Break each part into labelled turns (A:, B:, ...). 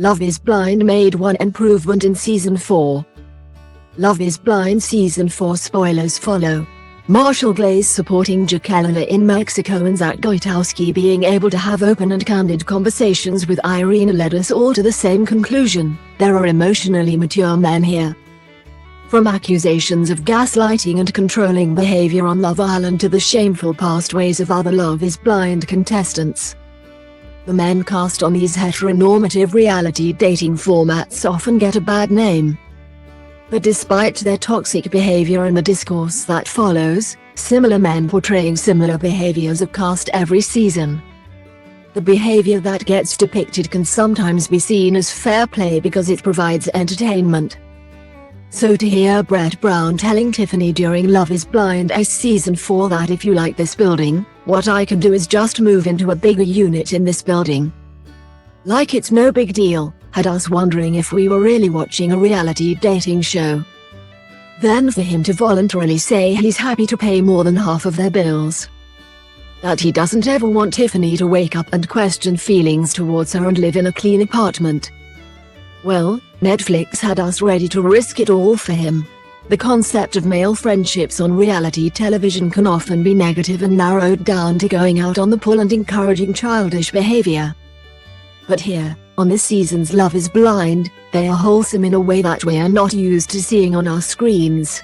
A: Love is Blind made one improvement in Season 4. Love is Blind Season 4 spoilers follow. Marshall Glaze supporting Jackelina in Mexico and Zack Goytowski being able to have open and candid conversations with Irina led us all to the same conclusion: there are emotionally mature men here. From accusations of gaslighting and controlling behaviour on Love Island to the shameful past ways of other Love is Blind contestants. The men cast on these heteronormative reality dating formats often get a bad name. But despite their toxic behavior and the discourse that follows, similar men portraying similar behaviors are cast every season. The behavior that gets depicted can sometimes be seen as fair play because it provides entertainment. So to hear Brett Brown telling Tiffany during Love is Blind Season 4 that if you like this building, what I can do is just move into a bigger unit in this building. Like it's no big deal, had us wondering if we were really watching a reality dating show. Then for him to voluntarily say he's happy to pay more than half of their bills. That he doesn't ever want Tiffany to wake up and question feelings towards her and live in a clean apartment. Well, Netflix had us ready to risk it all for him. The concept of male friendships on reality television can often be negative and narrowed down to going out on the pull and encouraging childish behavior. But here, on this season's Love is Blind, they are wholesome in a way that we are not used to seeing on our screens.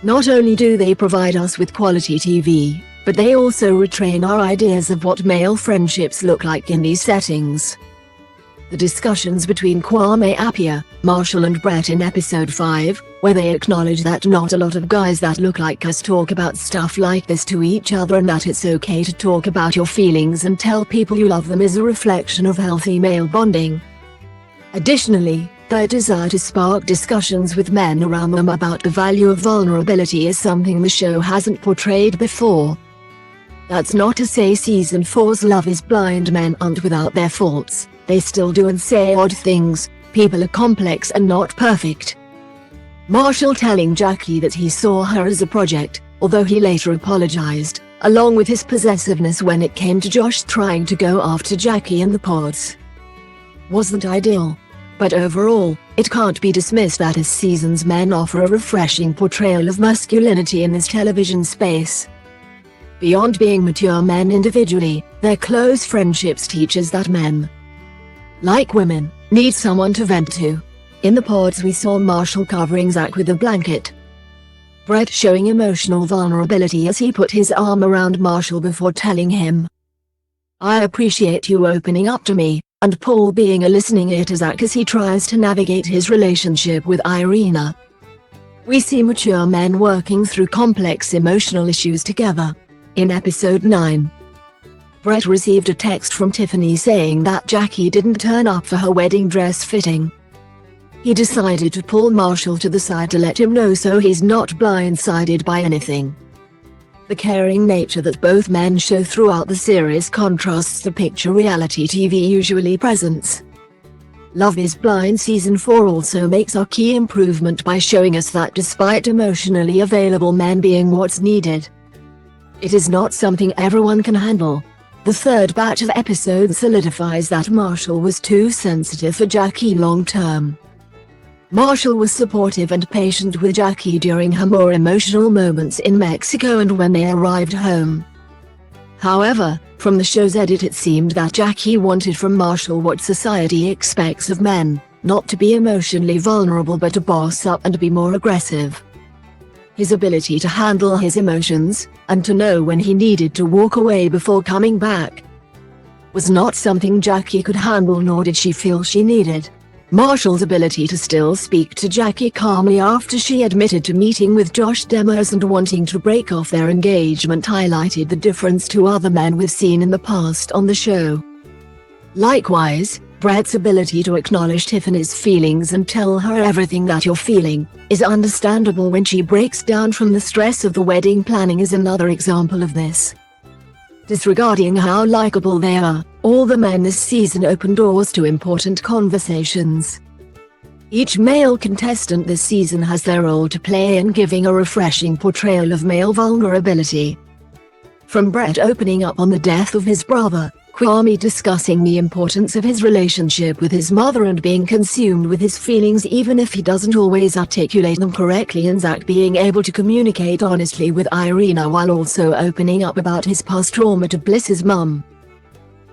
A: Not only do they provide us with quality TV, but they also retrain our ideas of what male friendships look like in these settings. The discussions between Kwame Appiah, Marshall and Brett in episode 5, where they acknowledge that not a lot of guys that look like us talk about stuff like this to each other and that it's okay to talk about your feelings and tell people you love them, is a reflection of healthy male bonding. Additionally, their desire to spark discussions with men around them about the value of vulnerability is something the show hasn't portrayed before. That's not to say Season 4's Love is Blind men aren't without their faults. They still do and say odd things. People are complex and not perfect. Marshall telling Jackie that he saw her as a project, although he later apologized, along with his possessiveness when it came to Josh trying to go after Jackie in the pods. Wasn't ideal. But overall, it can't be dismissed that this season's men offer a refreshing portrayal of masculinity in this television space. Beyond being mature men individually, their close friendships teach us that men, like women, need someone to vent to. In the pods we saw Marshall covering Zack with a blanket. Brett showing emotional vulnerability as he put his arm around Marshall before telling him, "I appreciate you opening up to me," and Paul being a listening ear to Zack as he tries to navigate his relationship with Irina. We see mature men working through complex emotional issues together. In episode 9, Brett received a text from Tiffany saying that Jackie didn't turn up for her wedding dress fitting. He decided to pull Marshall to the side to let him know so he's not blindsided by anything. The caring nature that both men show throughout the series contrasts the picture reality TV usually presents. Love is Blind Season 4 also makes our key improvement by showing us that despite emotionally available men being what's needed, it is not something everyone can handle. The third batch of episodes solidifies that Marshall was too sensitive for Jackie long-term. Marshall was supportive and patient with Jackie during her more emotional moments in Mexico and when they arrived home. However, from the show's edit it seemed that Jackie wanted from Marshall what society expects of men, not to be emotionally vulnerable but to boss up and be more aggressive. His ability to handle his emotions, and to know when he needed to walk away before coming back, was not something Jackie could handle, nor did she feel she needed. Marshall's ability to still speak to Jackie calmly after she admitted to meeting with Josh Demers and wanting to break off their engagement highlighted the difference to other men we've seen in the past on the show. Likewise, Brett's ability to acknowledge Tiffany's feelings and tell her everything that you're feeling is understandable when she breaks down from the stress of the wedding planning is another example of this. Disregarding how likable they are, all the men this season open doors to important conversations. Each male contestant this season has their role to play in giving a refreshing portrayal of male vulnerability. From Brett opening up on the death of his brother, Kwame discussing the importance of his relationship with his mother and being consumed with his feelings even if he doesn't always articulate them correctly, and Zack being able to communicate honestly with Irina while also opening up about his past trauma to Bliss's mum.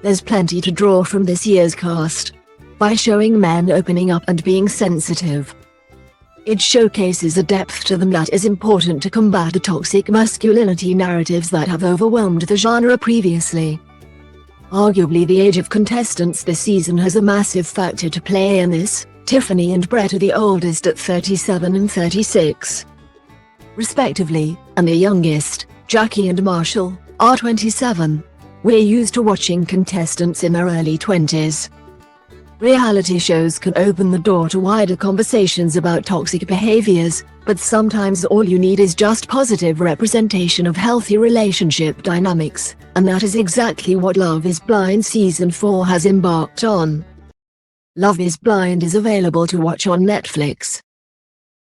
A: There's plenty to draw from this year's cast. By showing men opening up and being sensitive, it showcases a depth to them that is important to combat the toxic masculinity narratives that have overwhelmed the genre previously. Arguably the age of contestants this season has a massive factor to play in this. Tiffany and Brett are the oldest at 37 and 36, respectively, and the youngest, Jackie and Marshall, are 27. We're used to watching contestants in their early 20s. Reality shows can open the door to wider conversations about toxic behaviors, but sometimes all you need is just positive representation of healthy relationship dynamics, and that is exactly what Love is Blind Season 4 has embarked on. Love is Blind is available to watch on Netflix.